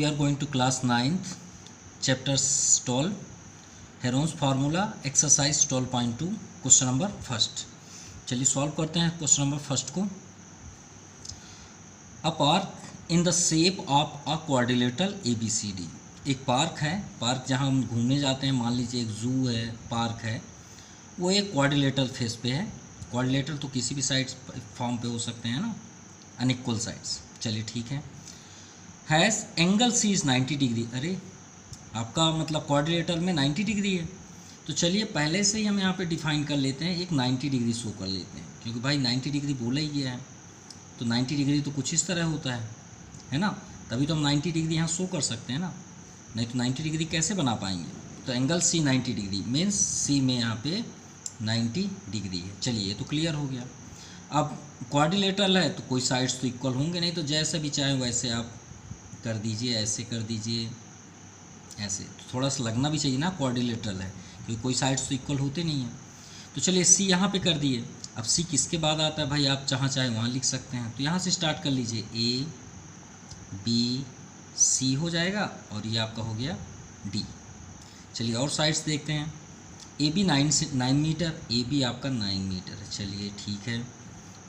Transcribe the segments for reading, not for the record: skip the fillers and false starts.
we are going to class 9th chapter 12 Heron's formula exercise 12.2 question number first. चलिए solve करते हैं question number first को। A park in the shape of a quadrilateral ABCD। एक park है, park जहाँ हम घूमने जाते हैं, मान लीजिए एक जू है, पार्क है, वो एक क्वाड्रिलेटरल फेस पे है। क्वाड्रिलेटरल तो किसी भी साइड फॉर्म पे हो सकते हैं ना, अनइक्वल साइड्स। चलिए ठीक है। Has angle C is 90 degree. अरे आपका मतलब क्वाड्रिलेटरल में 90 डिग्री है, तो चलिए पहले से ही हम यहाँ पे डिफाइन कर लेते हैं, एक 90 डिग्री शो कर लेते हैं, क्योंकि भाई 90 डिग्री बोला ही गया है, तो 90 डिग्री तो कुछ इस तरह होता है ना, तभी तो हम 90 डिग्री यहाँ शो कर सकते हैं ना, नहीं तो 90 डिग्री कैसे बना पाएंगे। तो एंगल सी 90 डिग्री मीन्स सी में यहाँ पे 90 डिग्री है। चलिए ये तो क्लियर हो गया। अब क्वाड्रिलेटरल है तो कोई साइड्स तो इक्वल होंगे नहीं, तो जैसे भी चाहे वैसे आप कर दीजिए, ऐसे कर दीजिए, ऐसे तो थोड़ा सा लगना भी चाहिए ना, क्वाड्रिलेटरल है, क्योंकि कोई साइड्स तो इक्वल होते नहीं हैं। तो चलिए सी यहाँ पे कर दिए। अब सी किसके बाद आता है भाई, आप जहाँ चाहे वहाँ लिख सकते हैं, तो यहाँ से स्टार्ट कर लीजिए, A B C हो जाएगा और ये आपका हो गया D। चलिए और साइड्स देखते हैं। AB 9 मीटर, AB आपका 9 मीटर है, चलिए ठीक है।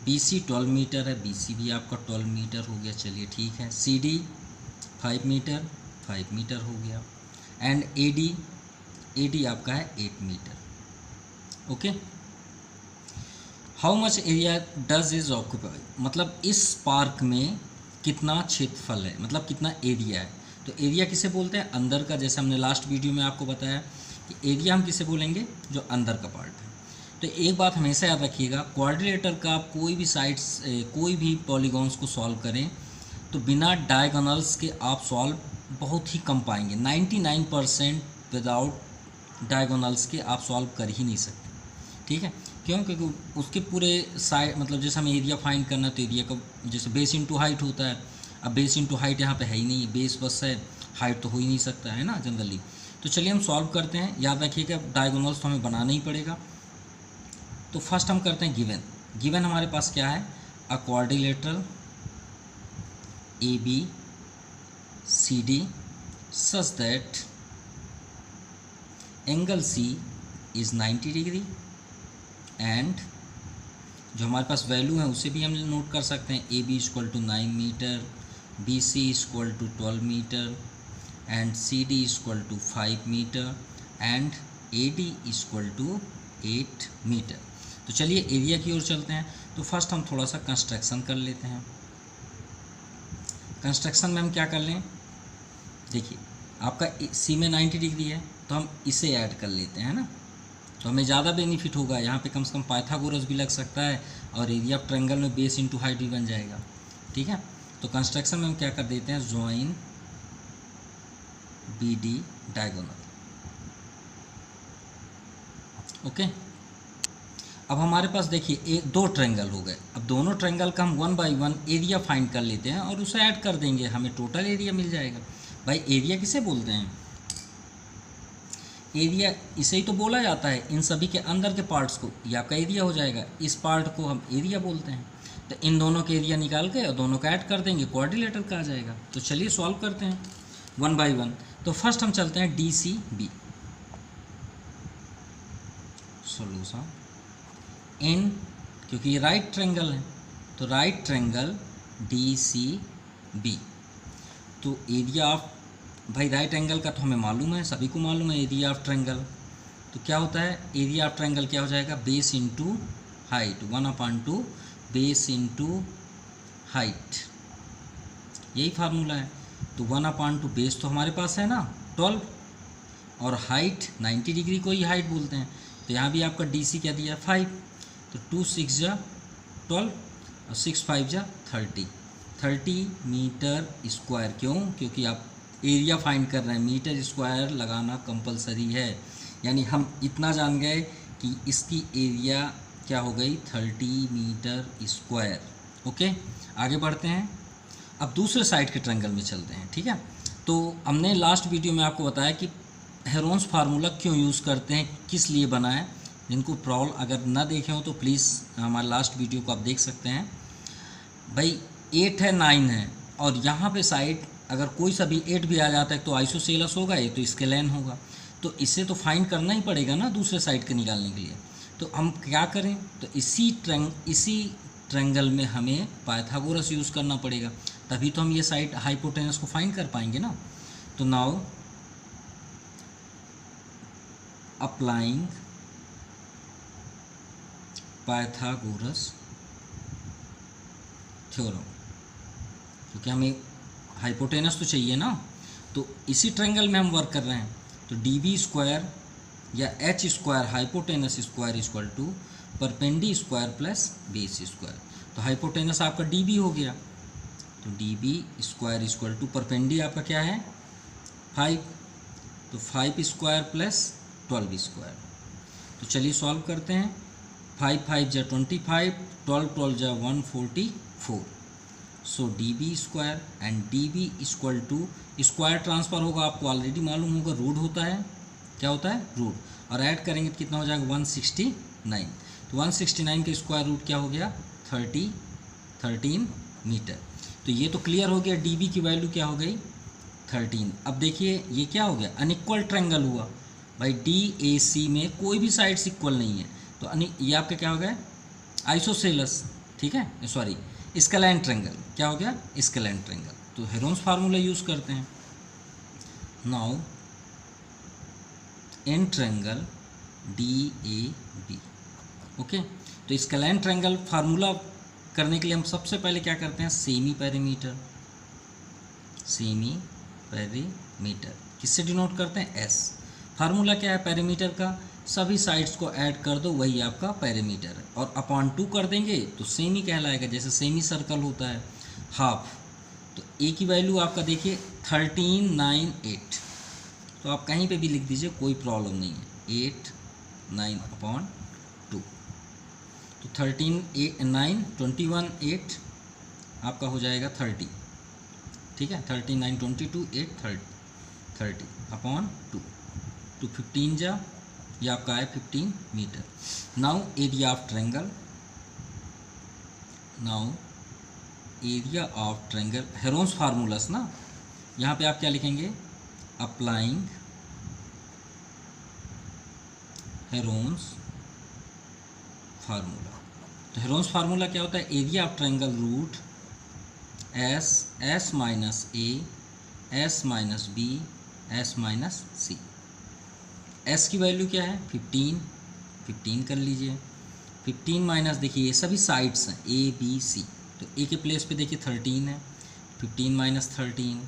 BC 12 मीटर है, BC भी आपका 12 मीटर हो गया, चलिए ठीक है। CD 5 मीटर, 5 मीटर हो गया। एंड AD आपका है 8 मीटर। Okay. How much area does is occupy, मतलब इस पार्क में कितना क्षेत्रफल है, मतलब कितना एरिया है। तो एरिया किसे बोलते हैं, अंदर का। जैसे हमने लास्ट वीडियो में आपको बताया कि एरिया हम किसे बोलेंगे, जो अंदर का पार्ट है। तो एक बात हमेशा याद रखिएगा, क्वाड्रिलेटरल का आप कोई भी साइड्स कोई भी पॉलीगॉन्स को सॉल्व करें तो बिना डायगोनल्स के आप सॉल्व बहुत ही कम पाएंगे। 99% विदाउट डायगोनल्स के आप सॉल्व कर ही नहीं सकते, ठीक है। क्यों? क्योंकि उसके पूरे साइड, मतलब जैसे हमें एरिया फाइंड करना है तो एरिया का जैसे बेस इनटू हाइट होता है। अब बेस इनटू हाइट यहाँ पे है ही नहीं, बेस बस है, हाइट तो हो ही नहीं सकता है ना जनरली। तो चलिए हम सॉल्व करते हैं। याद रखिएगा डायगोनल्स तो हमें बनाना ही पड़ेगा। तो फर्स्ट हम करते हैं गिवन हमारे पास क्या है, अ quadrilateral ABCD such that angle C is 90 degree and जो हमारे पास वैल्यू है उसे भी हम नोट कर सकते हैं। AB equal to 9 metre, BC equal to 12 metre and CD equal to 5 metre and AD equal to 8 metre. तो चलिए एरिया की ओर चलते हैं। तो फर्स्ट हम थोड़ा सा कंस्ट्रक्शन कर लेते हैं। कंस्ट्रक्शन में हम क्या कर लें, देखिए आपका सी में 90 डिग्री है तो हम इसे ऐड कर लेते हैं ना, तो हमें ज़्यादा बेनिफिट होगा। यहाँ पे कम से कम पाइथागोरस भी लग सकता है और एरिया ऑफ ट्रायंगल में बेस इनटू हाइट भी बन जाएगा, ठीक है। तो कंस्ट्रक्शन में हम क्या कर देते हैं, जॉइन BD डायगोनल। ओके। अब हमारे पास देखिए दो ट्रायंगल हो गए। अब दोनों ट्रायंगल का हम 1 बाई 1 एरिया फाइंड कर लेते हैं और उसे ऐड कर देंगे, हमें टोटल एरिया मिल जाएगा। भाई एरिया किसे बोलते हैं, एरिया इसे ही तो बोला जाता है, इन सभी के अंदर के पार्ट्स को, ये आपका एरिया हो जाएगा। इस पार्ट को हम एरिया बोलते हैं। तो इन दोनों के एरिया निकाल के और दोनों का ऐड कर देंगे, क्वाड्रिलेटरल का आ जाएगा। तो चलिए सॉल्व करते हैं 1 बाई 1। तो फर्स्ट हम चलते हैं DCB सोल्यूशन इन, क्योंकि ये राइट ट्रायंगल है तो राइट ट्रायंगल DCB। तो एरिया ऑफ, भाई राइट एंगल का तो हमें मालूम है, सभी को मालूम है एरिया ऑफ ट्रायंगल। तो क्या होता है, एरिया ऑफ ट्रायंगल क्या हो जाएगा, base into height, 1/2 base into height, यही फार्मूला है। तो 1/2 बेस तो हमारे पास है ना 12 और हाइट 90 डिग्री को ही हाइट बोलते हैं। तो यहाँ भी आपका DC क्या दिया 5, तो 2 6 जा 12 और 6 5 जा 30 मीटर स्क्वायर। क्यों? क्योंकि आप एरिया फाइंड कर रहे हैं, मीटर स्क्वायर लगाना कंपलसरी है। यानी हम इतना जान गए कि इसकी एरिया क्या हो गई 30 मीटर स्क्वायर। ओके, आगे बढ़ते हैं। अब दूसरे साइड के ट्रायंगल में चलते हैं, ठीक है। तो हमने लास्ट वीडियो में आपको बताया कि हेरोन्स फार्मूला क्यों यूज़ करते हैं, किस लिए बना है। जिनको प्रॉब्लम अगर ना देखे हो तो प्लीज़ हमारे लास्ट वीडियो को आप देख सकते हैं। भाई 8 है 9 है और यहाँ पे साइड अगर कोई सा भी 8 भी आ जाता है तो आइसोसेलस होगा, ये तो स्केलेन होगा। तो इसे तो फाइंड करना ही पड़ेगा ना दूसरे साइड के निकालने के लिए। तो हम क्या करें, तो इसी ट्रेंगल में हमें पाइथागोरस यूज़ करना पड़ेगा, तभी तो हम ये साइड हाइपोटेनस को फाइंड कर पाएंगे ना। तो नाउ अप्लाइंग पाइथागोरस थ्योरम, क्योंकि हमें हाइपोटेनस तो चाहिए ना, तो इसी ट्रायंगल में हम वर्क कर रहे हैं। तो डी बी स्क्वायर या H square hypotenuse square equal to perpendicular square plus base square. तो हाइपोटेनस आपका डी बी हो गया, तो D B square equal to perpendicular आपका क्या है 5, तो 5 स्क्वायर प्लस 12 स्क्वायर। तो चलिए सॉल्व करते हैं। 5 5 जा 25, 12 12 जा 144। So D B square and D B equal to square transfer होगा, आपको ऑलरेडी मालूम होगा रूट होता है, क्या होता है रूट, और ऐड करेंगे तो कितना हो जाएगा 169। तो 169 का स्क्वायर रूट क्या हो गया 13 मीटर। तो ये तो क्लियर हो गया, डी बी की वैल्यू क्या हो गई 13। अब देखिए ये क्या हो गया अनइक्वल ट्रायंगल हुआ भाई, डी ए सी में कोई भी साइड्स इक्वल नहीं है, तो ये आपका क्या हो गया आइसोसेलस, ठीक है, सॉरी स्केलाइन ट्रायंगल, क्या हो गया स्केलाइन ट्रायंगल। तो हेरोन्स फार्मूला यूज़ करते हैं। Now in triangle D A B, okay. तो स्केलाइन ट्रायंगल फार्मूला करने के लिए हम सबसे पहले क्या करते हैं सेमी पेरीमीटर, सेमी पेरीमीटर किससे डिनोट करते हैं एस। फार्मूला क्या है पेरीमीटर का, सभी साइड्स को ऐड कर दो वही आपका पेरीमीटर है, और अपॉन 2 कर देंगे तो सेमी कहलाएगा, जैसे सेमी सर्कल होता है हाफ। तो ए की वैल्यू आपका देखिए 1398, तो आप कहीं पे भी लिख दीजिए कोई प्रॉब्लम नहीं है, 8 9 अपॉन 2। तो 13 8 9 21 8 आपका हो जाएगा 30, ठीक है, 13 9 22 8 30 अपॉन 2। तो 15 जा ये आपका है 15 metre. Now area of triangle, now area of triangle Heron's formulas ना, यहाँ पे आप क्या लिखेंगे अप्लाइंग हेरोन्स फार्मूला। तो हेरोन्स फार्मूला क्या होता है area of triangle root S minus A S minus B S minus C. S की वैल्यू क्या है 15 कर लीजिए, 15 माइनस देखिए ये सभी साइड्स हैं ए बी सी, तो ए के प्लेस पे देखिए 13 है, 15 माइनस 13,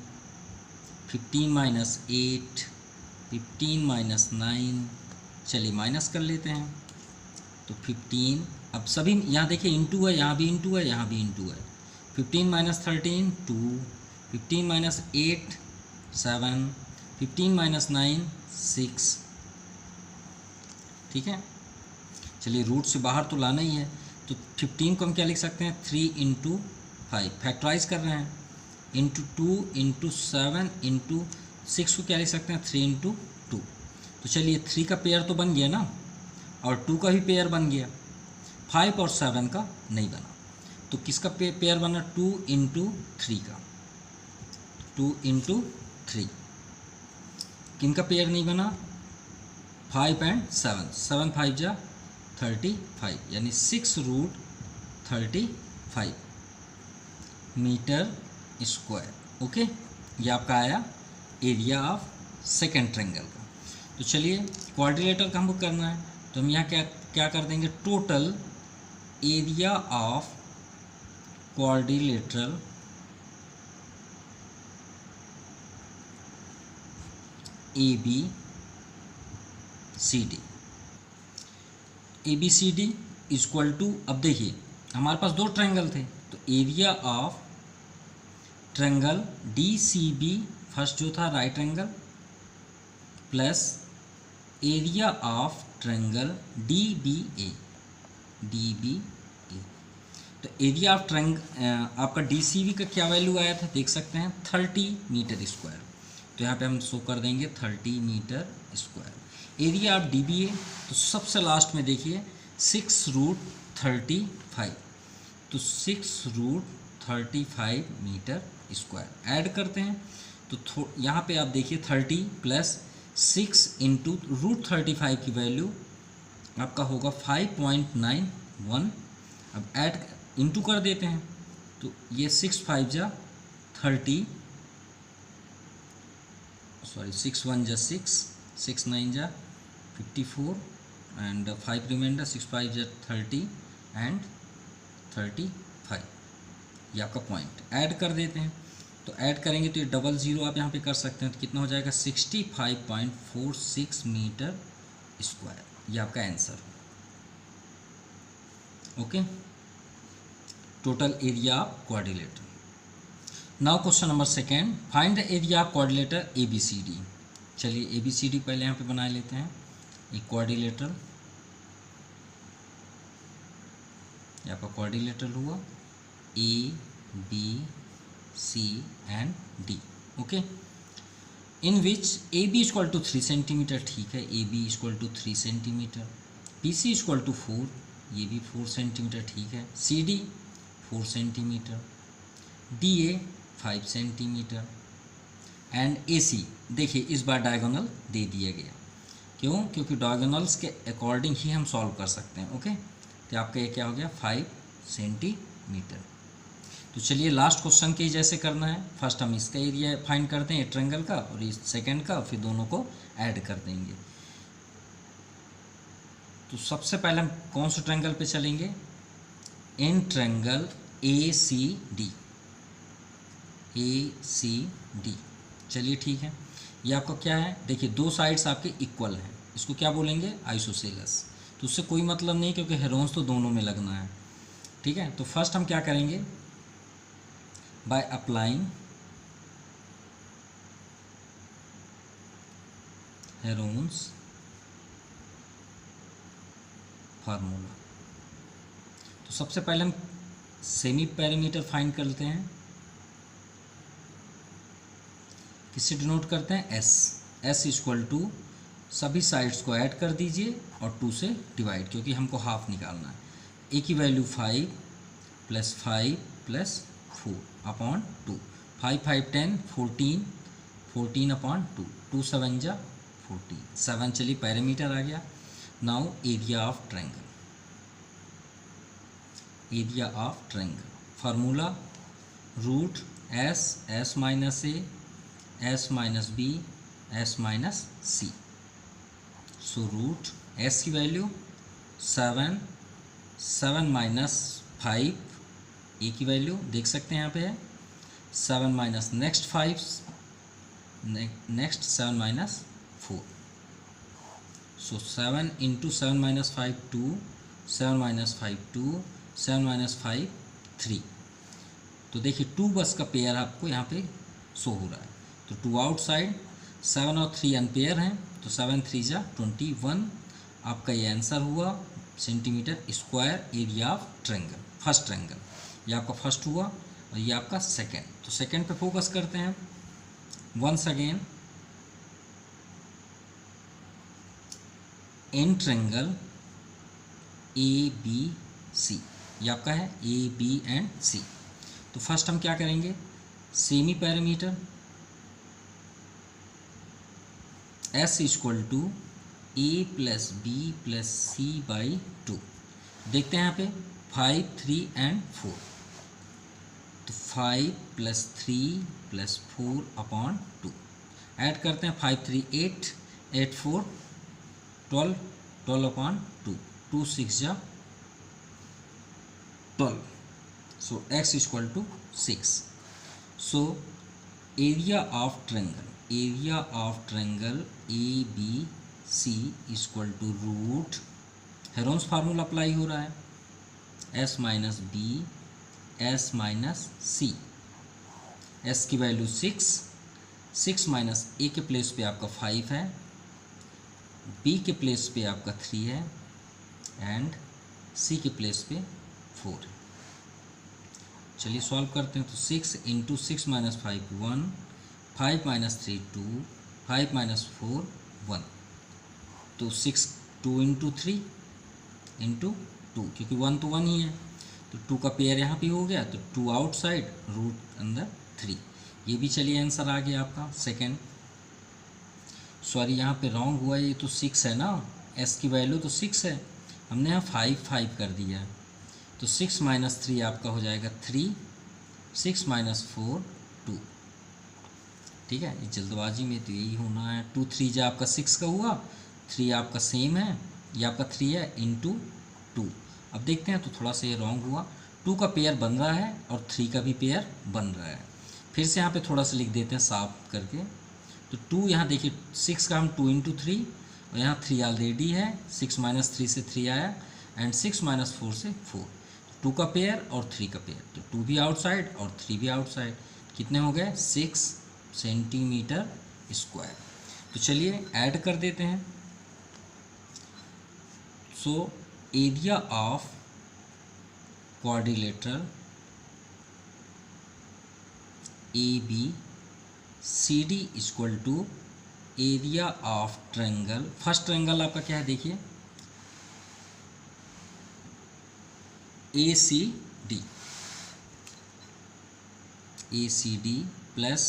15 माइनस 8, 15 माइनस 9, चलिए माइनस कर लेते हैं। तो 15, अब सभी यहाँ देखिए इंटू है, यहाँ भी इंटू है, यहाँ भी इंटू है। 15 माइनस 13 2, 15 माइनस 8 7, 15 माइनस 9 6, ठीक है। चलिए रूट से बाहर तो लाना ही है, तो 15 को हम क्या लिख सकते हैं 3 इंटू 5, फैक्टराइज कर रहे हैं, इंटू 2 इंटू 7 इंटू 6 को क्या लिख सकते हैं 3 इंटू 2। तो चलिए 3 का पेयर तो बन गया ना, और 2 का भी पेयर बन गया, 5 और 7 का नहीं बना। तो किसका पेयर बना 2 इंटू 3 का, 2 इंटू 3। किनका पेयर नहीं बना 5 एंड 7, 7 5 जा 35, यानी 6 रूट 35 मीटर स्क्वायर, ओके। ये आपका आया एरिया ऑफ सेकेंड ट्रायंगल का। तो चलिए क्वाड्रिलेटरल का हमको करना है, तो हम यहाँ क्या कर देंगे total area of quadrilateral A B C D, A B C D equal to, अब देखिए हमारे पास 2 ट्रायंगल थे, तो area of triangle D C B first जो था right angle plus area of triangle D B A, D B A. तो area of triangle आपका डी सी बी का क्या वैल्यू आया था देख सकते हैं 30 मीटर स्क्वायर, तो यहाँ पे हम शो कर देंगे 30 metre square. Area of D B A, तो सबसे लास्ट में देखिए 6 रूट 35, तो 6 रूट 35 मीटर स्क्वायर। ऐड करते हैं तो यहाँ पे आप देखिए 30 प्लस 6 इंटू रूट 35 की वैल्यू आपका होगा 5.91। अब ऐड इंटू कर देते हैं तो ये 6 5 जा 30, सॉरी 6 1 जा 6, 6 9 जा 54 एंड 5 रिमाइंडर, 6 5 जा 30 एंड 35। ये आपका पॉइंट। ऐड कर देते हैं तो ऐड करेंगे तो ये डबल ज़ीरो आप यहाँ पे कर सकते हैं तो कितना हो जाएगा 65.46 मीटर स्क्वायर। ये आपका answer. Okay, total area of quadrilateral. Now question number second, find the area of quadrilateral A B C D. चलिए ए बी सी डी पहले यहाँ पे बना लेते हैं। एक क्वाड्रिलेटर, ये आपका क्वाड्रिलेटर हुआ A B C and D. Okay, in which A B equal to 3 centimetre, ठीक है, A B equal to 3 centimetre, B C equal to 4, ये भी 4 सेंटीमीटर, ठीक है, C D 4 centimetre, D A 5 centimetre and A C. देखिए इस बार diagonal दे दिया गया, क्यों? क्योंकि डायगोनल्स के अकॉर्डिंग ही हम सॉल्व कर सकते हैं। ओके, तो आपका ये क्या हो गया 5 सेंटीमीटर। तो चलिए लास्ट क्वेश्चन के जैसे करना है। फर्स्ट हम इसका एरिया फाइंड करते हैं ट्रायंगल का और इस सेकंड का, फिर दोनों को ऐड कर देंगे। तो सबसे पहले हम कौन से ट्रायंगल पे चलेंगे? In triangle A C D, A C D. चलिए ठीक है, ये आपका क्या है, देखिए दो साइड्स आपके इक्वल हैं, इसको क्या बोलेंगे? आइसोसेलेस। तो उससे कोई मतलब नहीं क्योंकि हेरोन्स तो दोनों में लगना है, ठीक है। तो फर्स्ट हम क्या करेंगे, बाय अप्लाइंग हेरोन्स फार्मूला। तो सबसे पहले हम सेमी पैरामीटर फाइंड करते हैं। किससे डिनोट करते हैं? एस। एस इक्वल टू सभी साइड्स को ऐड कर दीजिए और 2 से डिवाइड, क्योंकि हमको हाफ निकालना है। ए की value 5 plus 5 plus 4 upon 2, 5 5 10 14, 14 upon 2, 2 7 जा 14, 7। चलिए पैरामीटर आ गया। Now area of triangle, area of triangle formula root S, S minus A, S minus B, S minus C. So root S की वैल्यू 7, 7 माइनस 5, ए की value देख सकते हैं यहाँ पे है 7 minus next 5, next 7 minus 4। So 7 into 7 minus 5 2, 7 minus 5 2, 7 minus 5 3। तो देखिए 2 बस का पेयर आपको यहाँ पे शो हो रहा है। तो 2 आउटसाइड, 7 और 3 अनपेयर हैं, तो 7 3 जा 21। आपका ये आंसर हुआ centimetre square area of triangle, first triangle. ये आपका फर्स्ट हुआ और ये आपका सेकंड। तो सेकंड पे फोकस करते हैं। Once again in triangle A B C, ये आपका है ए बी एंड सी। तो फर्स्ट हम क्या करेंगे, semi parameter S equal to A plus B plus C by 2। देखते हैं यहाँ पे 5 3 एंड 4, तो 5 प्लस 3 प्लस 4 अपॉन 2। ऐड करते हैं 5 3 8, 8 4 12, 12 अपॉन 2, 2 6 जा 12। So x equal to 6। So area of triangle, area of triangle A B C equal to root, Heron's formula apply हो रहा है, S minus B, S minus C. S की value 6, 6 माइनस A के place पे आपका 5 है, बी के प्लेस पे आपका 3 है एंड सी के प्लेस पे 4 है। चलिए सॉल्व करते हैं। तो 6 इंटू 6 माइनस 5 1, 5 माइनस 3 2, 5 माइनस 4 1। तो 6 2 इंटू 3 इंटू 2, क्योंकि 1 तो 1 ही है, तो 2 का पेयर यहाँ पे हो गया, तो 2 आउटसाइड, रूट अंदर 3। ये भी चलिए आंसर आ गया आपका सेकेंड। सॉरी यहाँ पे रॉन्ग हुआ, ये तो 6 है ना, एस की वैल्यू तो 6 है, हमने यहाँ 5 कर दिया है। तो 6 - 3 आपका हो जाएगा 3, 6 - 4 2। ठीक है, ये जल्दबाजी में तो यही होना है। 2 3 जो आपका 6 का हुआ, 3 आपका सेम है, ये आपका 3 है इंटू 2। अब देखते हैं, तो थोड़ा सा ये रॉन्ग हुआ, 2 का पेयर बन रहा है और 3 का भी पेयर बन रहा है। फिर से यहाँ पे थोड़ा सा लिख देते हैं साफ करके। तो 2 यहाँ देखिए, 6 का हम 2 × 3 और यहाँ 3 ऑलरेडी है, 6 - 3 से 3 आया एंड 6 - 4 से 4। 2 का पेयर और 3 का पेयर, तो 2 भी आउटसाइड और 3 भी आउटसाइड, कितने हो गए 6 सेंटीमीटर स्क्वायर। तो चलिए ऐड कर देते हैं। So area of quadrilateral ABCD equal to area of triangle, first triangle आपका क्या है देखिए ACD plus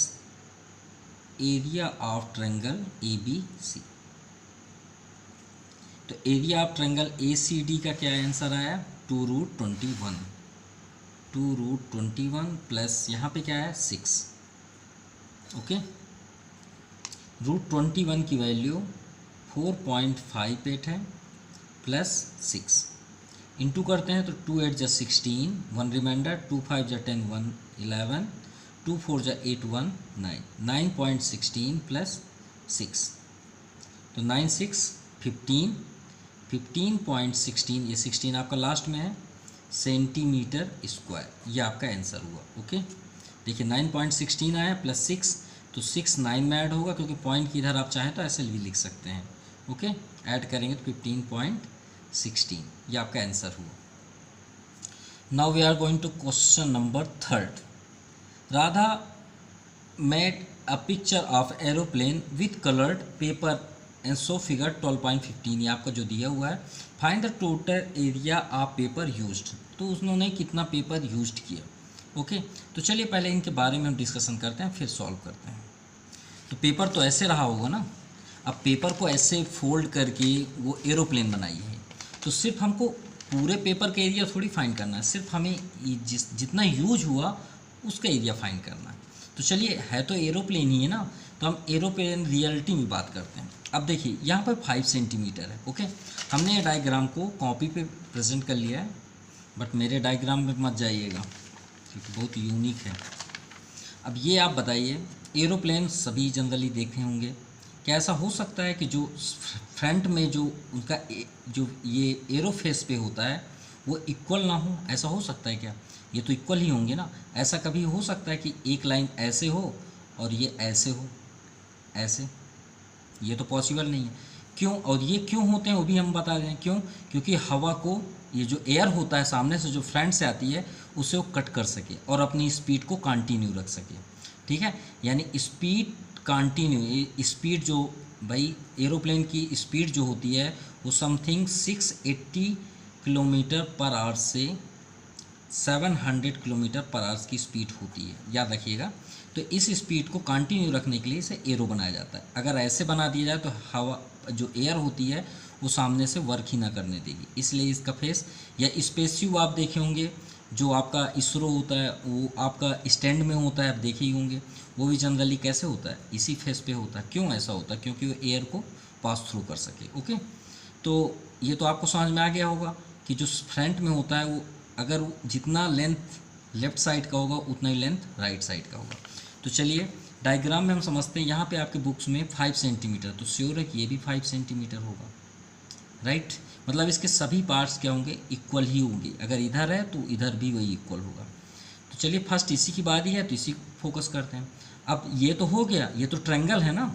area of triangle ABC। तो एरिया ऑफ ट्रायंगल ACD का क्या आंसर आया 2√21, 2√21 प्लस यहाँ पे क्या है 6। ओके, √21 की वैल्यू 4.58 है प्लस 6 इंटू करते हैं, तो 2 8 = 16, 1 रिमाइंडर, 2 5 = 10, 1 11, 2 4 = 8, 1 9, 9.16 प्लस 6, तो 9 6 15, 15.16, ये 16 आपका लास्ट में है सेंटीमीटर स्क्वायर, ये आपका आंसर हुआ। ओके, देखिए 9.16 आया प्लस 6, तो 6 9 में ऐड होगा, क्योंकि पॉइंट की इधर आप चाहें तो ऐसे भी लिख सकते हैं। ओके, ऐड करेंगे तो 15.16, ये आपका आंसर हुआ। Now we are going to question number 3। Radha made a picture of aeroplane with coloured paper and so figure 12.15, ये आपका जो दिया हुआ है। Find the total area of paper used, तो उन्होंने कितना पेपर यूज्ड किया। ओके, तो चलिए पहले इनके बारे में हम डिस्कशन करते हैं, फिर सॉल्व करते हैं। तो पेपर तो ऐसे रहा होगा ना, अब पेपर को ऐसे फोल्ड करके वो एरोप्लेन बनाई है, तो सिर्फ हमको पूरे पेपर का एरिया थोड़ी फाइंड करना है, सिर्फ हमें जितना यूज हुआ उसका एरिया फाइंड करना है। तो चलिए, है तो एरोप्लेन ही है ना, तो हम एरोप्लेन रियलिटी में बात करते हैं। अब देखिए यहाँ पर 5 सेंटीमीटर है। ओके, हमने ये डायग्राम को कॉपी पे प्रेजेंट कर लिया है, बट मेरे डायग्राम में मत जाइएगा क्योंकि बहुत यूनिक है। अब ये आप बताइए, एरोप्लेन सभी जनरली देखे होंगे, क्या ऐसा हो सकता है कि जो फ्रंट में जो उनका जो ये एरोफेस पे होता है वो इक्वल ना हो, ऐसा हो सकता है क्या? ये तो इक्वल ही होंगे ना। ऐसा कभी हो सकता है कि एक लाइन ऐसे हो और ये ऐसे हो, ऐसे? ये तो पॉसिबल नहीं है। क्यों? और ये क्यों होते हैं वो भी हम बता दें क्यों। क्योंकि हवा को, ये जो एयर होता है सामने से जो फ्रंट से आती है, उसे वो कट कर सके और अपनी स्पीड को कंटिन्यू रख सके। ठीक है, यानी स्पीड कंटिन्यू, स्पीड जो भाई एरोप्लेन की स्पीड जो होती है वो समथिंग 680 किलोमीटर पर आवर से 700 किलोमीटर पर आवर की स्पीड होती है, याद रखिएगा। तो इस स्पीड को कंटिन्यू रखने के लिए इसे एरो बनाया जाता है। अगर ऐसे बना दिया जाए तो हवा जो एयर होती है वो सामने से वर्क ही ना करने देगी, इसलिए इसका फेस या स्पेसशिप आप देखे होंगे, जो आपका इसरो होता है वो आपका स्टैंड में होता है, आप देखे ही होंगे, वो भी जनरली कैसे होता है, इसी फेस पे होता है। क्यों ऐसा होता है? क्योंकि वो एयर को पास थ्रू कर सके। ओके, तो ये तो आपको समझ में आ गया होगा कि जो फ्रंट में होता है वो अगर जितना लेंथ लेफ्ट साइड का होगा उतना ही लेंथ राइट साइड का होगा। तो चलिए डायग्राम में हम समझते हैं। यहाँ पे आपके बुक्स में 5 सेंटीमीटर, तो श्योर है कि ये भी 5 सेंटीमीटर होगा, राइट। मतलब इसके सभी पार्ट्स क्या होंगे, इक्वल ही होंगे। अगर इधर है तो इधर भी वही इक्वल होगा। तो चलिए फर्स्ट इसी की बात ही है तो इसी फोकस करते हैं। अब ये तो हो गया, ये तो ट्रायंगल है ना।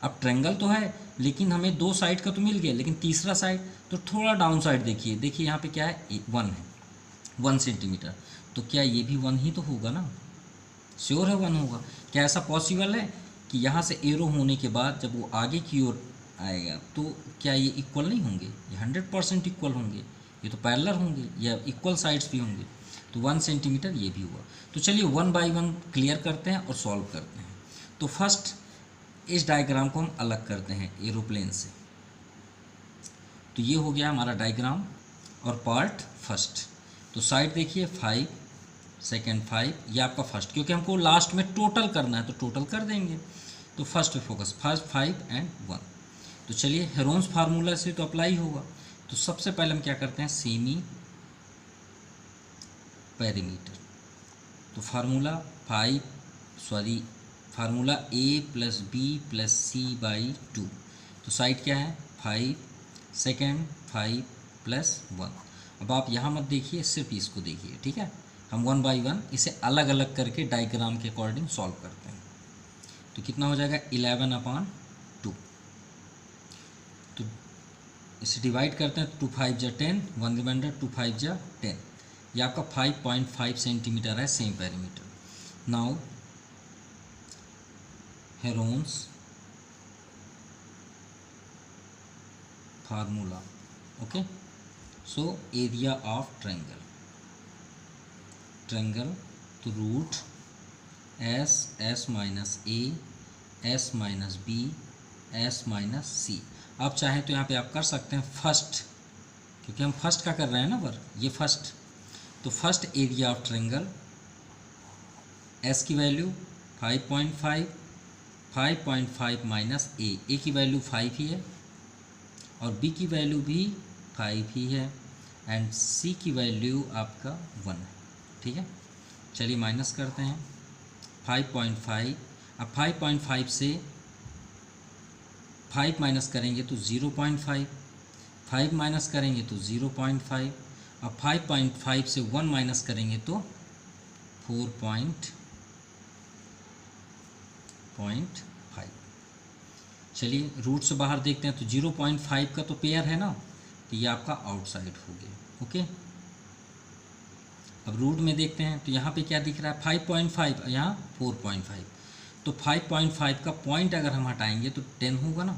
अब ट्रायंगल तो है लेकिन हमें 2 साइड का तो मिल गया, लेकिन तीसरा साइड तो थोड़ा डाउन साइड देखिए। देखिए यहाँ पे क्या है, 1 है, 1 सेंटीमीटर। तो क्या ये भी 1 ही तो होगा ना? श्योर है 1 होगा। क्या ऐसा पॉसिबल है कि यहाँ से एरो होने के बाद जब वो आगे की ओर आएगा तो क्या ये इक्वल नहीं होंगे? ये 100% इक्वल होंगे। ये तो पैरेलल होंगे या इक्वल साइड्स भी होंगे, तो 1 सेंटीमीटर ये भी हुआ। तो चलिए 1 बाई 1 क्लियर करते हैं और सॉल्व करते हैं। तो फर्स्ट इस डायग्राम को हम अलग करते हैं एरोप्लेन से। तो ये हो गया हमारा डायग्राम और पार्ट फर्स्ट। तो साइड देखिए 5, सेकेंड 5, ये आपका फर्स्ट, क्योंकि हमको लास्ट में टोटल करना है तो टोटल कर देंगे। तो फर्स्ट पे फोकस, फर्स्ट 5 एंड 1। तो चलिए हेरोन्स फार्मूला से तो अप्लाई होगा। तो सबसे पहले हम क्या करते हैं, सेमी पेरीमीटर। तो formula formula a plus B plus C by 2। तो साइड क्या है 5, सेकेंड 5 प्लस 1। अब आप यहाँ मत देखिए, सिर्फ इसको देखिए, ठीक है। हम 1 बाई 1 इसे अलग अलग करके डायग्राम के अकॉर्डिंग सॉल्व करते हैं। तो कितना हो जाएगा 11/2। तो इसे डिवाइड करते हैं, 2 5 जा 10, 1 रिमाइंडर, 2 5 जा 10। ये आपका 5.5 सेंटीमीटर है semi perimeter. Now Heron's formula, okay. So area of triangle तो root S minus A, S minus B, S minus C. आप चाहें तो यहाँ पे आप कर सकते हैं फर्स्ट, क्योंकि हम फर्स्ट का कर रहे हैं ना वर्क, ये फर्स्ट। तो first area of triangle, S की वैल्यू 5.5, 5.5 माइनस ए की वैल्यू 5 ही है और बी की वैल्यू भी 5 ही है एंड सी की वैल्यू आपका 1 है, ठीक है। चलिए माइनस करते हैं 5.5। अब 5.5 से 5 माइनस करेंगे तो 0.5, 5 माइनस करेंगे तो 0.5, अब 5.5 से 1 माइनस करेंगे तो 4.5। चलिए रूट से बाहर देखते हैं, तो 0.5 का तो पेयर है ना, तो ये आपका आउटसाइड हो गया, ओके। अब रूट में देखते हैं तो यहाँ पे क्या दिख रहा है 5.5, यहाँ 4.5। तो 5.5 का पॉइंट अगर हम हटाएंगे तो 10 होगा ना,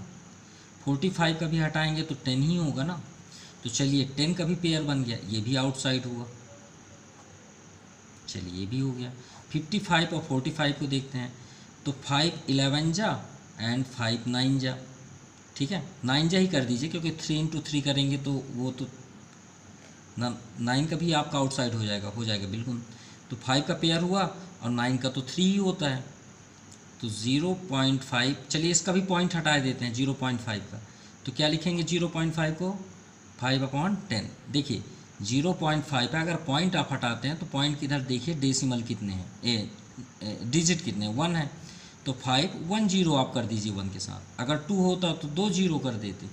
45 का भी हटाएंगे तो 10 ही होगा ना। तो चलिए 10 का भी पेयर बन गया, ये भी आउटसाइड हुआ। चलिए ये भी हो गया। 55 और 45 को देखते हैं, तो 5 11 जा एंड 5 9 जा, ठीक है। 9 जा ही कर दीजिए, क्योंकि 3 इंटू 3 करेंगे तो वो तो 9 का भी आपका आउटसाइड हो जाएगा बिल्कुल। तो 5 का पेयर हुआ और 9 का तो 3 ही होता है, तो 0.5। चलिए इसका भी पॉइंट हटा देते हैं 0.5 का, तो क्या लिखेंगे 0.5 को 5/10। देखिए 0.5 पे अगर पॉइंट आप हटाते हैं तो पॉइंट किधर देखिए, डेसिमल कितने हैं, डिजिट कितने 1 है, तो 5 1 0 आप कर दीजिए 1 के साथ। अगर 2 होता तो 2 0 कर देते,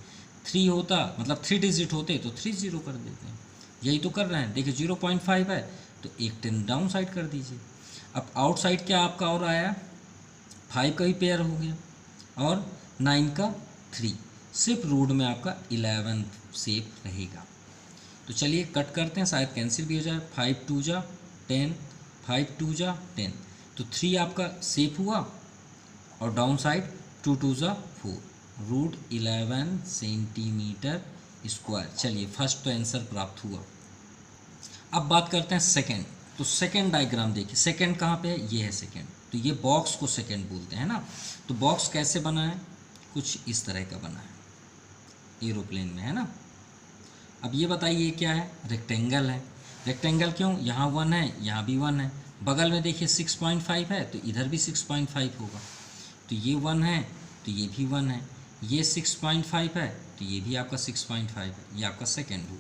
3 होता मतलब 3 डिजिट होते तो 3 0 कर देते हैं। यही तो कर रहे हैं। देखिए 0.5 है तो एक 10 डाउन साइड कर दीजिए। अब आउटसाइड क्या आपका और आया, 5 का भी पेयर हो गया और 9 का 3, सिर्फ रूट में आपका 11 शेप रहेगा। तो चलिए कट करते हैं, शायद कैंसिल भी हो जाए। 5 2 जा 10, 5 2 जा 10, तो 3 आपका शेप हुआ और डाउन साइड 2 2 जा 4, रूट 11 सेंटीमीटर स्क्वायर। चलिए फर्स्ट तो आंसर प्राप्त हुआ। अब बात करते हैं सेकंड। तो सेकंड डायग्राम देखिए, सेकंड कहाँ पे है, ये है सेकंड। तो ये बॉक्स को सेकंड बोलते हैं ना। तो बॉक्स कैसे बना है, कुछ इस तरह का बना है, एरोप्लेन में है ना। अब ये बताइए क्या है, रेक्टेंगल है। रेक्टेंगल क्यों, यहाँ 1 है, यहाँ भी 1 है, बगल में देखिए 6.5 है तो इधर भी 6.5 होगा। तो ये 1 है तो ये भी 1 है, ये 6.5 है तो ये भी आपका 6.5 है, ये आपका सेकेंड हुआ।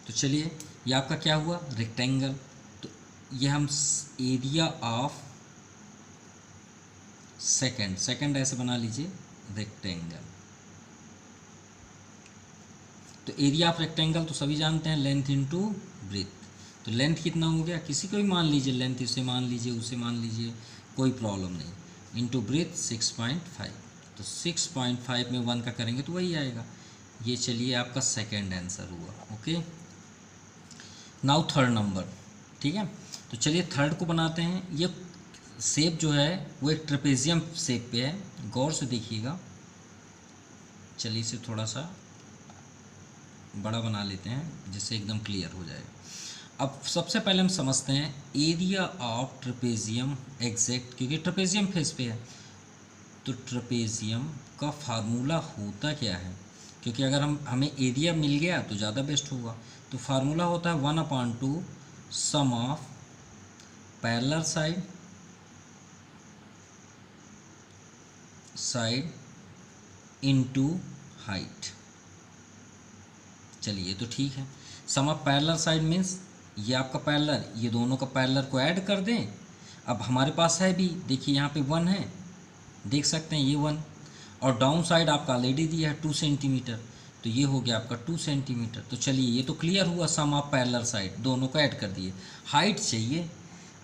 तो चलिए ये आपका क्या हुआ, रेक्टेंगल। तो ये हम एरिया ऑफ सेकेंड ऐसे बना लीजिए, रेक्टेंगल। तो एरिया ऑफ रेक्टेंगल तो सभी जानते हैं, लेंथ इनटू ब्रेथ। तो लेंथ कितना हो गया, किसी को भी मान लीजिए, लेंथ इसे मान लीजिए, उसे मान लीजिए, कोई प्रॉब्लम नहीं। इनटू ब्रेथ 6.5, तो 6.5 में 1 का करेंगे तो वही आएगा। ये चलिए आपका सेकेंड आंसर हुआ, ओके। नाउ थर्ड नंबर, ठीक है। तो चलिए थर्ड को बनाते हैं। ये शेप जो है वो एक ट्रेपेजियम शेप पे है, गौर से देखिएगा। चलिए इसे थोड़ा सा बड़ा बना लेते हैं जिससे एकदम क्लियर हो जाए। अब सबसे पहले हम समझते हैं एरिया ऑफ ट्रेपेजियम एग्जैक्ट, क्योंकि ट्रेपेजियम फेस पे है तो ट्रेपेजियम का फार्मूला होता क्या है, क्योंकि अगर हमें एरिया मिल गया तो ज़्यादा बेस्ट होगा। तो फार्मूला होता है 1/2 sum of parallel side into height. चलिए ये तो ठीक है। Sum of parallel side means ये आपका पैरेलल, ये दोनों का पैरेलल को ऐड कर दें। अब हमारे पास है भी, देखिए यहाँ पे 1 है, देख सकते हैं ये 1, और डाउन साइड आपका ऑलरेडी दिया है 2 सेंटीमीटर, तो ये हो गया आपका 2 सेंटीमीटर। तो चलिए ये तो क्लियर हुआ, सम ऑफ पैरेलल साइड दोनों को ऐड कर दिए। हाइट चाहिए,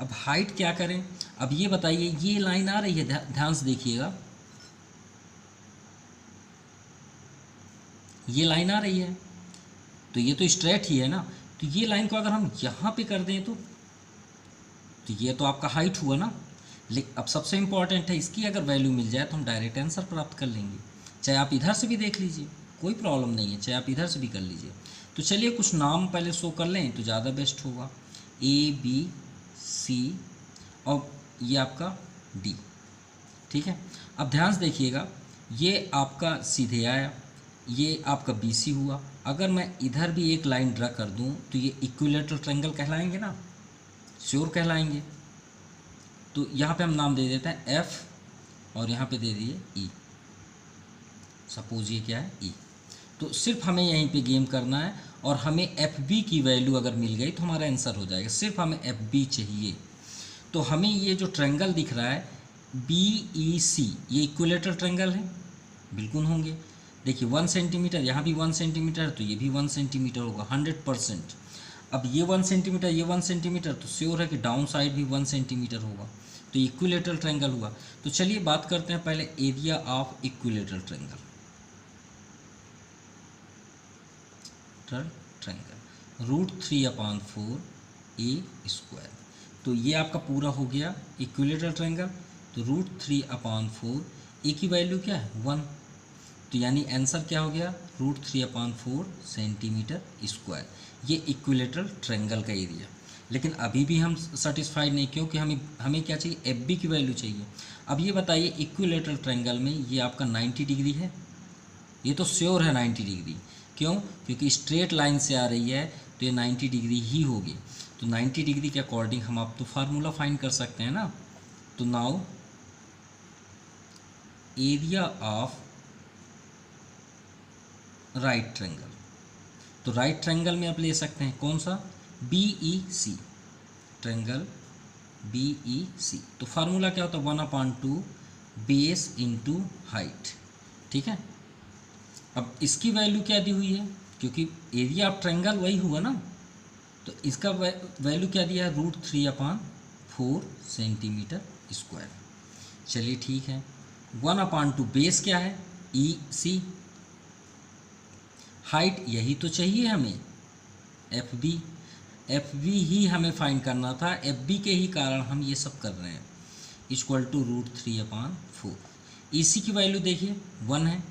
अब हाइट क्या करें। अब ये बताइए ये लाइन आ रही है, ध्यान से देखिएगा, ये लाइन आ रही है तो ये तो स्ट्रेट ही है ना। तो ये लाइन को अगर हम यहाँ पे कर दें तो ये तो आपका हाइट हुआ ना। लेकिन अब सबसे इम्पॉर्टेंट है, इसकी अगर वैल्यू मिल जाए तो हम डायरेक्ट आंसर प्राप्त कर लेंगे। चाहे आप इधर से भी देख लीजिए, कोई प्रॉब्लम नहीं है, चाहे आप इधर से भी कर लीजिए। तो चलिए कुछ नाम पहले शो कर लें तो ज़्यादा बेस्ट होगा। ABC और ये आपका D, ठीक है। अब ध्यान से देखिएगा, ये आपका सीधे आया, ये आपका BC हुआ। अगर मैं इधर भी एक लाइन ड्रा कर दूं तो ये इक्विलेटरल ट्रायंगल कहलाएंगे ना, श्योर कहलाएंगे। तो यहाँ पे हम नाम दे देते हैं F और यहाँ पे दे दिए E, सपोज ये क्या है E। तो सिर्फ हमें यहीं पे गेम करना है और हमें FB की वैल्यू अगर मिल गई तो हमारा आंसर हो जाएगा। सिर्फ हमें FB चाहिए। तो हमें ये जो ट्रायंगल दिख रहा है BEC, ये इक्विलेटरल ट्रायंगल है, बिल्कुल होंगे। देखिए 1 सेंटीमीटर, यहाँ भी 1 सेंटीमीटर, तो ये भी 1 सेंटीमीटर होगा 100%। अब ये 1 सेंटीमीटर, ये 1 सेंटीमीटर, तो श्योर है कि डाउन साइड भी 1 सेंटीमीटर होगा, तो इक्विलेटरल ट्रायंगल हुआ। तो चलिए बात करते हैं पहले area of equilateral triangle. √3/4 A²। तो ये आपका पूरा हो गया इक्विलेटरल ट्रायंगल। तो √3/4, ए की वैल्यू क्या है 1, तो यानी आंसर क्या हो गया √3/4 सेंटीमीटर स्क्वायर। ये इक्विलेटरल ट्रायंगल का एरिया। लेकिन अभी भी हम सेटिस्फाइड नहीं, क्योंकि हमें क्या चाहिए, FB की वैल्यू चाहिए। अब ये बताइए इक्विलेटरल ट्रायंगल में ये आपका 90 डिग्री है, ये तो श्योर है 90 डिग्री। क्यों, क्योंकि स्ट्रेट लाइन से आ रही है तो ये 90 डिग्री ही होगी। तो 90 डिग्री के अकॉर्डिंग हम आप तो फार्मूला फाइंड कर सकते हैं ना। तो now area of right triangle, तो राइट ट्रायंगल में आप ले सकते हैं कौन सा, BEC, ट्रायंगल BEC। तो फार्मूला क्या होता है 1/2 बेस इंटू हाइट, ठीक है। अब इसकी वैल्यू क्या दी हुई है, क्योंकि एरिया ऑफ ट्रायंगल वही हुआ ना, तो इसका वैल्यू क्या दिया है √3/4 सेंटीमीटर स्क्वायर। चलिए ठीक है, 1/2 बेस क्या है EC, हाइट यही तो चाहिए हमें FB ही हमें फाइंड करना था, FB के ही कारण हम ये सब कर रहे हैं, इक्वल टू √3/4। EC की वैल्यू देखिए 1 है,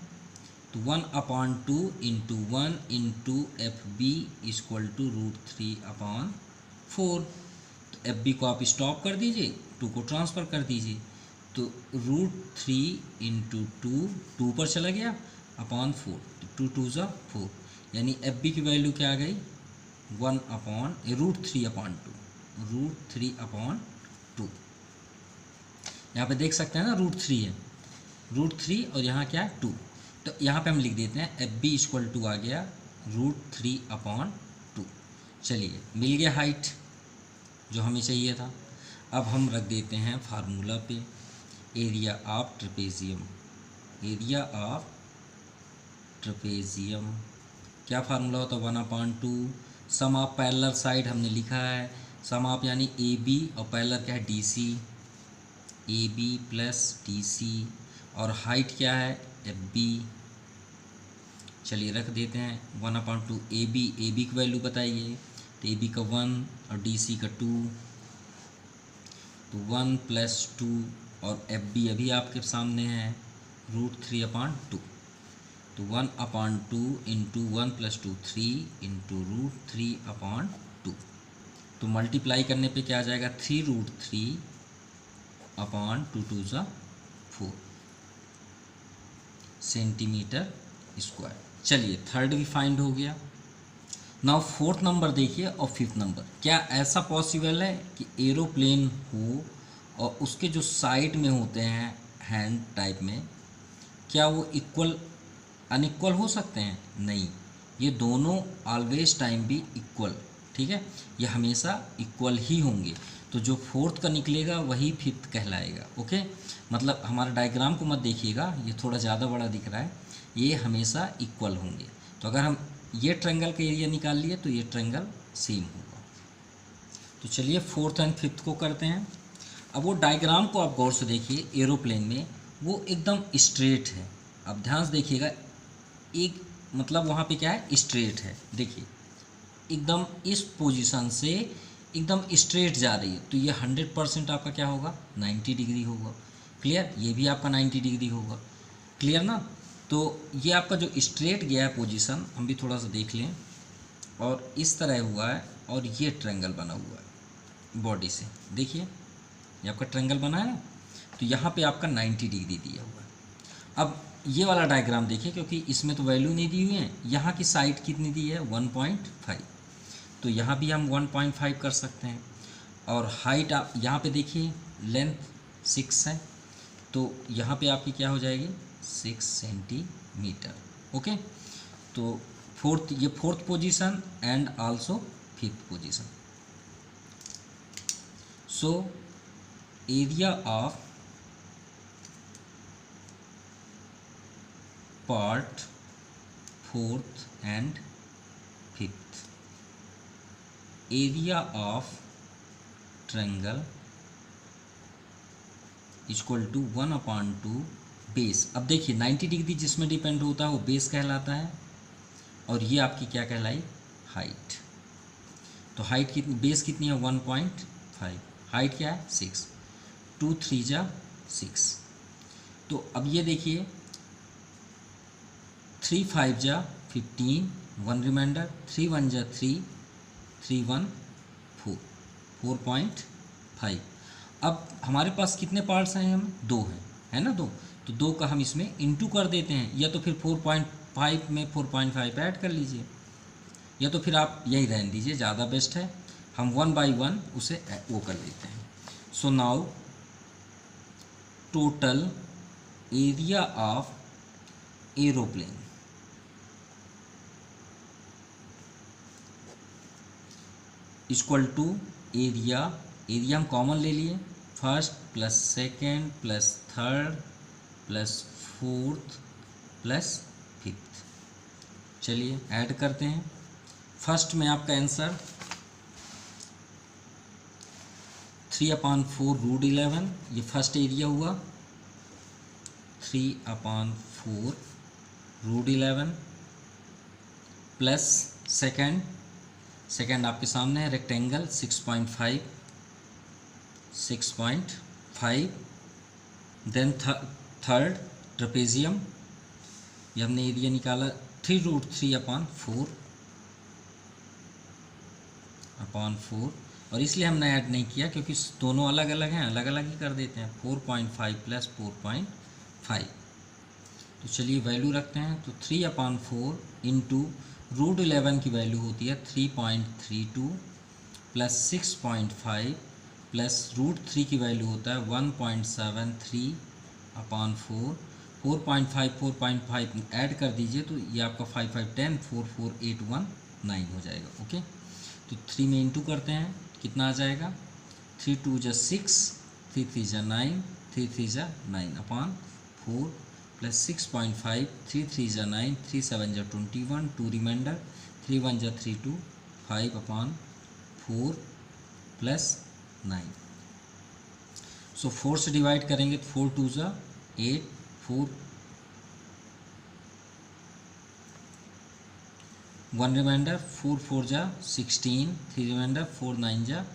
तो 1/2 into 1 into FB equal to √3/4। तो FB को आप स्टॉप कर दीजिए, 2 को ट्रांसफ़र कर दीजिए, तो √3 इंटू 2 पर चला गया /4, तो 2 2 ज़ा 4, यानी FB की वैल्यू क्या आ गई √3/2। यहाँ पे देख सकते हैं ना √3 है, √3 और यहाँ क्या है 2, तो यहाँ पे हम लिख देते हैं FB इक्वल टू आ गया √3/2। चलिए मिल गया हाइट जो हमें चाहिए था। अब हम रख देते हैं फार्मूला पे area of trapezium. Area of trapezium क्या फार्मूला होता है 1/2 सम ऑफ पैरेलल साइड हमने लिखा है, सम ऑफ यानी AB और पैरेलल क्या है DC, AB प्लस DC, और हाइट क्या है FB। चलिए रख देते हैं 1/2 AB की वैल्यू बताइए, तो AB का 1 और DC का 2, तो 1 + 2 और FB अभी आपके सामने है √3/2। तो 1/2 इंटू 1+2 3 इंटू √3/2। तो मल्टीप्लाई करने पे क्या आ जाएगा 3√3/2 4 सेंटीमीटर स्क्वायर। चलिए थर्ड भी फाइंड हो गया। नाउ फोर्थ नंबर देखिए और फिफ्थ नंबर। क्या ऐसा पॉसिबल है कि एरोप्लेन हो और उसके जो साइड में होते हैं हैंड टाइप में, क्या वो इक्वल अनइक्वल हो सकते हैं? नहीं, ये दोनों ऑलवेज टाइम भी इक्वल, ठीक है, ये हमेशा इक्वल ही होंगे। तो जो फोर्थ का निकलेगा वही फिफ्थ कहलाएगा। ओके, मतलब हमारा डायग्राम को मत देखिएगा, ये थोड़ा ज़्यादा बड़ा दिख रहा है, ये हमेशा इक्वल होंगे। तो अगर हम ये ट्रायंगल का एरिया निकाल लिए तो ये ट्रायंगल सेम होगा। तो चलिए फोर्थ एंड फिफ्थ को करते हैं। अब वो डायग्राम को आप गौर से देखिए, एरोप्लेन में वो एकदम स्ट्रेट है। अब ध्यान से देखिएगा, एक मतलब वहाँ पे क्या है, स्ट्रेट है। देखिए एकदम इस पोजीशन से एकदम स्ट्रेट जा रही है, तो ये 100% आपका क्या होगा, 90 डिग्री होगा। क्लियर, ये भी आपका 90 डिग्री होगा। क्लियर ना। तो ये आपका जो स्ट्रेट गया है पोजीशन, हम भी थोड़ा सा देख लें, और इस तरह हुआ है, और ये ट्रायंगल बना हुआ है बॉडी से। देखिए ये आपका ट्रायंगल बना है ना, तो यहाँ पे आपका 90 डिग्री दिया हुआ है। अब ये वाला डायग्राम देखिए, क्योंकि इसमें तो वैल्यू नहीं दी हुई है, यहाँ की साइड कितनी दी है 1.5, तो यहाँ भी हम 1.5 कर सकते हैं। और हाइट आप यहाँ पे देखिए, लेंथ 6 है, तो यहाँ पे आपकी क्या हो जाएगी 6 सेंटीमीटर। ओके, तो ये fourth position and also fifth position. So area of part fourth and fifth, area of triangle equal to 1/2 base. अब देखिए 90 डिग्री जिसमें डिपेंड होता है वो बेस कहलाता है, और ये आपकी क्या कहलाई, हाइट। तो हाइट कितनी, बेस कितनी है 1.5, हाइट क्या है 6, 2 3 जा 6। तो अब ये देखिए 3 5 जा 15, 1 रिमाइंडर, 3 1 जा 3, 3 1 4, 4.5। अब हमारे पास कितने पार्ट्स हैं, हम 2 हैं, है ना, 2। तो 2 का हम इसमें इंटू कर देते हैं, या तो फिर 4.5 में 4.5 ऐड कर लीजिए, या तो फिर आप यही रहने दीजिए, ज़्यादा बेस्ट है। हम 1 बाई 1 उसे वो कर देते हैं। So now total area of aeroplane equal to area हम कॉमन ले लिए, first plus second plus third plus fourth plus fifth. चलिए ऐड करते हैं। फर्स्ट में आपका आंसर 3/4√11, ये फर्स्ट एरिया हुआ। 3/4√11 प्लस सेकेंड आपके सामने है रेक्टेंगल 6.5, देन थर्ड ट्रेपेजियम, ये हमने एरिया निकाला 3√3/4, और इसलिए हमने ऐड नहीं किया क्योंकि दोनों अलग अलग हैं, अलग अलग ही कर देते हैं। 4.5 प्लस 4.5। तो चलिए वैल्यू रखते हैं। तो 3/4 इंटू √11 की वैल्यू होती है 3.32 प्लस 6.5 प्लस √3 की वैल्यू होता है 1.73/4। 4.5 ऐड कर दीजिए तो ये आपका 5 5 10 4 4 8 1 9 हो जाएगा। ओके, तो 3 में इंटू करते हैं, कितना आ जाएगा 3 2 जा 6, 3 3 जा 9, 3 3 जा 9/4 प्लस 6.5, 3 3 जा 9, 3 7 जा 21, 2 रिमाइंडर, 3 1 जा 3 2, 5/4 प्लस 9। सो 4 से डिवाइड करेंगे तो 4 2 जा 8, 4 1 रिमाइंडर, 4 4 जा 16, 3 रिमाइंडर, 4 9 जा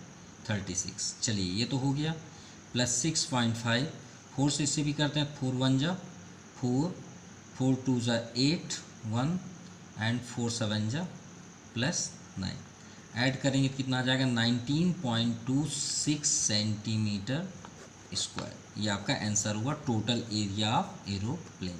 36। चलिए ये तो हो गया। प्लस 6.5, 4 से इससे भी करते हैं, 4 1 जा 4 4 2 ज़ा 8 1 एंड 4 7 ज़ा +9। ऐड करेंगे कितना आ जाएगा 19.26 सेंटीमीटर स्क्वायर। ये आपका आंसर हुआ टोटल एरिया ऑफ एरोप्लेन।